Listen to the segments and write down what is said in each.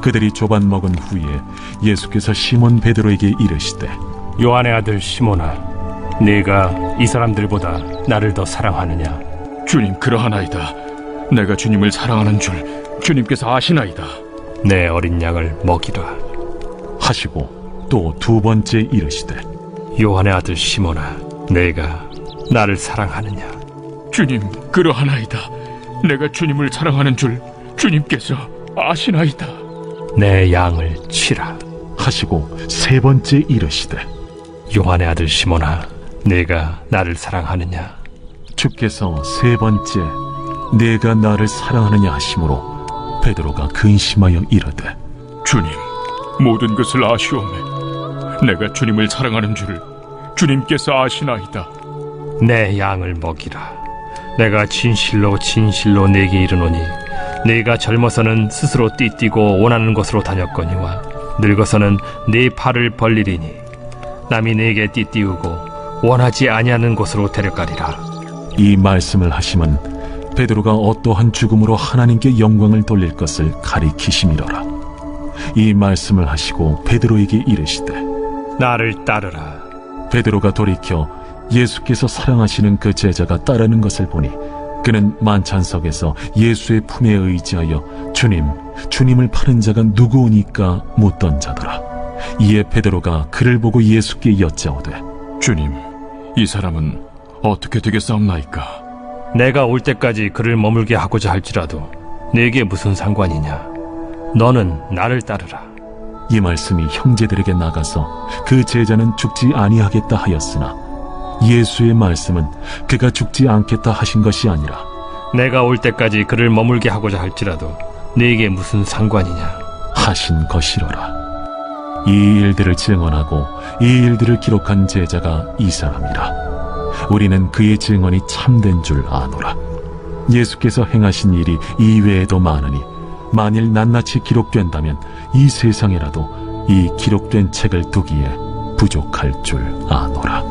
그들이 조반 먹은 후에 예수께서 시몬 베드로에게 이르시되 요한의 아들 시몬아, 네가 이 사람들보다 나를 더 사랑하느냐? 주님, 그러하나이다. 내가 주님을 사랑하는 줄 주님께서 아시나이다. 내 어린 양을 먹이라. 하시고 또 두 번째 이르시되 요한의 아들 시몬아, 네가 나를 사랑하느냐? 주님, 그러하나이다. 내가 주님을 사랑하는 줄 주님께서 아시나이다. 내 양을 치라. 하시고 세 번째 이르시되 요한의 아들 시몬아, 네가 나를 사랑하느냐? 주께서 세 번째 내가 나를 사랑하느냐 하심으로 베드로가 근심하여 이르되 주님, 모든 것을 아시오매. 내가 주님을 사랑하는 줄 주님께서 아시나이다. 내 양을 먹이라. 내가 진실로 진실로 네게 이르노니 네가 젊어서는 스스로 띠뛰고 원하는 곳으로 다녔거니와 늙어서는 네 팔을 벌리리니 남이 네게 띠띠우고 원하지 아니하는 곳으로 데려가리라. 이 말씀을 하심은 베드로가 어떠한 죽음으로 하나님께 영광을 돌릴 것을 가리키심이로라. 이 말씀을 하시고 베드로에게 이르시되 나를 따르라. 베드로가 돌이켜 예수께서 사랑하시는 그 제자가 따르는 것을 보니 그는 만찬석에서 예수의 품에 의지하여 주님을 파는 자가 누구오니까 묻던 자더라. 이에 베드로가 그를 보고 예수께 여짜오되 주님, 이 사람은 어떻게 되겠사옵나이까? 내가 올 때까지 그를 머물게 하고자 할지라도 네게 무슨 상관이냐? 너는 나를 따르라. 이 말씀이 형제들에게 나가서 그 제자는 죽지 아니하겠다 하였으나 예수의 말씀은 그가 죽지 않겠다 하신 것이 아니라 내가 올 때까지 그를 머물게 하고자 할지라도 네게 무슨 상관이냐? 하신 것이로라. 이 일들을 증언하고 이 일들을 기록한 제자가 이 사람이라. 우리는 그의 증언이 참된 줄 아노라. 예수께서 행하신 일이 이외에도 많으니 만일 낱낱이 기록된다면 이 세상에라도 이 기록된 책을 두기에 부족할 줄 아노라.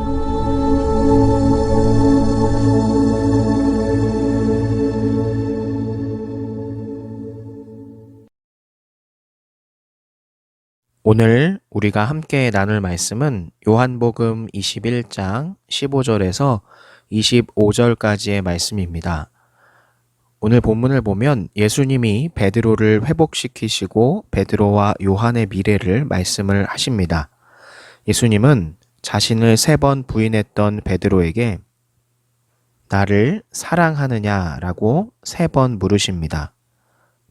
오늘 우리가 함께 나눌 말씀은 요한복음 21장 15절에서 25절까지의 말씀입니다. 오늘 본문을 보면 예수님이 베드로를 회복시키시고 베드로와 요한의 미래를 말씀을 하십니다. 예수님은 자신을 3번 부인했던 베드로에게 나를 사랑하느냐라고 3번 물으십니다.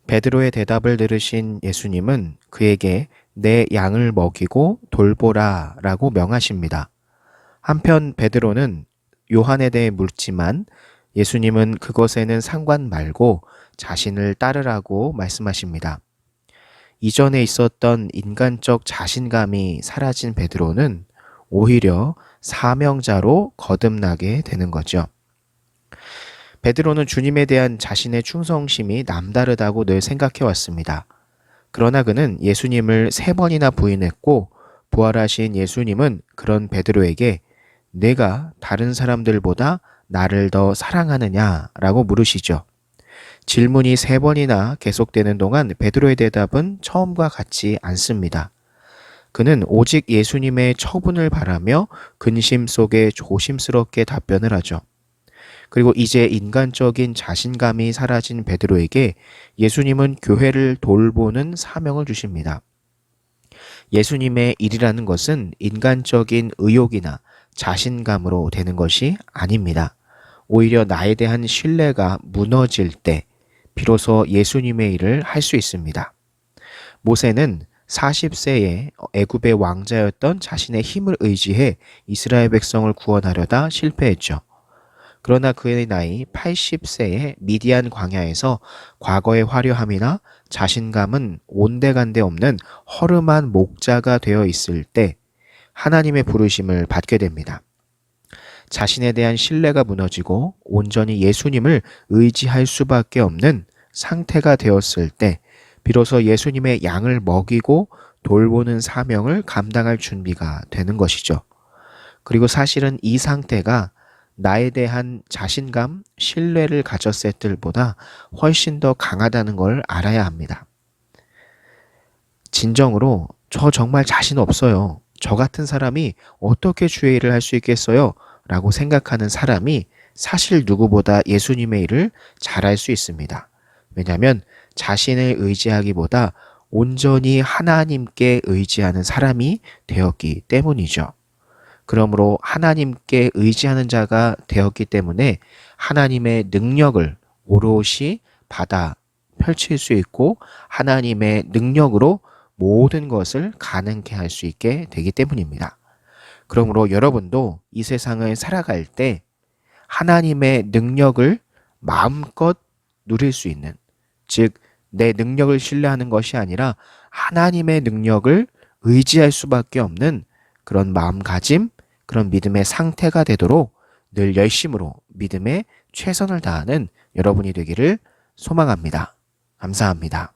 베드로의 대답을 들으신 예수님은 그에게 내 양을 먹이고 돌보라 라고 명하십니다. 한편 베드로는 요한에 대해 묻지만 예수님은 그것에는 상관 말고 자신을 따르라고 말씀하십니다. 이전에 있었던 인간적 자신감이 사라진 베드로는 오히려 사명자로 거듭나게 되는 거죠. 베드로는 주님에 대한 자신의 충성심이 남다르다고 늘 생각해 왔습니다. 그러나 그는 예수님을 3번이나 부인했고 부활하신 예수님은 그런 베드로에게 내가 다른 사람들보다 나를 더 사랑하느냐라고 물으시죠. 질문이 3번이나 계속되는 동안 베드로의 대답은 처음과 같지 않습니다. 그는 오직 예수님의 처분을 바라며 근심 속에 조심스럽게 답변을 하죠. 그리고 이제 인간적인 자신감이 사라진 베드로에게 예수님은 교회를 돌보는 사명을 주십니다. 예수님의 일이라는 것은 인간적인 의욕이나 자신감으로 되는 것이 아닙니다. 오히려 나에 대한 신뢰가 무너질 때 비로소 예수님의 일을 할 수 있습니다. 모세는 40세에 애굽의 왕자였던 자신의 힘을 의지해 이스라엘 백성을 구원하려다 실패했죠. 그러나 그의 나이 80세에 미디안 광야에서 과거의 화려함이나 자신감은 온데간데 없는 허름한 목자가 되어 있을 때 하나님의 부르심을 받게 됩니다. 자신에 대한 신뢰가 무너지고 온전히 예수님을 의지할 수밖에 없는 상태가 되었을 때 비로소 예수님의 양을 먹이고 돌보는 사명을 감당할 준비가 되는 것이죠. 그리고 사실은 이 상태가 나에 대한 자신감, 신뢰를 가졌을 때보다 훨씬 더 강하다는 걸 알아야 합니다. 진정으로 저 정말 자신 없어요. 저 같은 사람이 어떻게 주의 일을 할 수 있겠어요? 라고 생각하는 사람이 사실 누구보다 예수님의 일을 잘할 수 있습니다. 왜냐하면 자신을 의지하기보다 온전히 하나님께 의지하는 사람이 되었기 때문이죠. 그러므로 하나님께 의지하는 자가 되었기 때문에 하나님의 능력을 오롯이 받아 펼칠 수 있고 하나님의 능력으로 모든 것을 가능케 할 수 있게 되기 때문입니다. 그러므로 여러분도 이 세상을 살아갈 때 하나님의 능력을 마음껏 누릴 수 있는, 즉 내 능력을 신뢰하는 것이 아니라 하나님의 능력을 의지할 수밖에 없는 그런 마음가짐, 그런 믿음의 상태가 되도록 늘 열심으로 믿음에 최선을 다하는 여러분이 되기를 소망합니다. 감사합니다.